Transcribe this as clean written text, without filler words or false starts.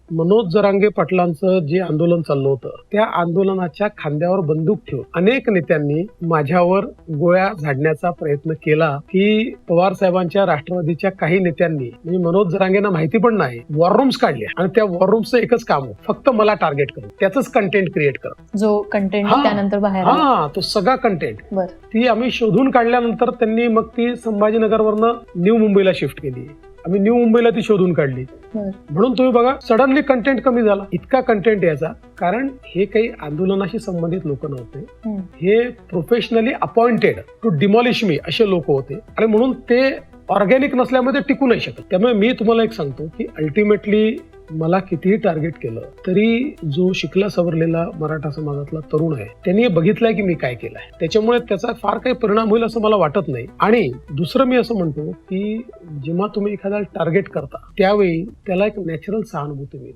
मनोज जरांगे पाटलांचं जे आंदोलन चाललं होतं त्या आंदोलनाच्या खांद्यावर बंदूक ठेवून अनेक नेत्यांनी माझ्यावर गोळ्या झाडण्याचा प्रयत्न केला की पवार साहेबांच्या राष्ट्रवादीच्या काही नेत्यांनी म्हणजे मनोज जरांगेंना माहिती पण नाही वॉर रूम्स काढल्या आणि त्या वॉर रूम्सचं एकच काम होतं, फक्त मला टार्गेट करून त्याच कंटेंट क्रिएट करा जो कंटेंट त्यानंतर बाहेर तो सगळा कंटेंट बर ती आम्ही शोधून काढल्यानंतर त्यांनी मग ती संभाजीनगरवरनं न्यू मुंबईला शिफ्ट केली. आम्ही न्यू मुंबईला ती शोधून काढली. म्हणून तुम्ही बघा सडनली कंटेंट कमी झाला. इतका कंटेंट यायचा कारण हे काही आंदोलनाशी संबंधित लोक नव्हते, हे प्रोफेशनली अपॉइंटेड टू डिमॉलिश मी असे लोक होते आणि म्हणून ते ऑर्गॅनिक नसल्यामुळे टिकू नाही शकत. त्यामुळे मी तुम्हाला एक सांगतो की अल्टिमेटली मला कितीही टार्गेट केलं तरी जो शिकला सवरलेला मराठा समाजातला तरुण आहे त्यांनी बघितलंय की मी काय केलंय, त्याच्यामुळे त्याचा फार काही परिणाम होईल असं मला वाटत नाही. आणि दुसरं मी असं म्हणतो की जेव्हा तुम्ही एखाद्याला टार्गेट करता त्यावेळी त्याला एक नॅचरल सहानुभूती मिळते.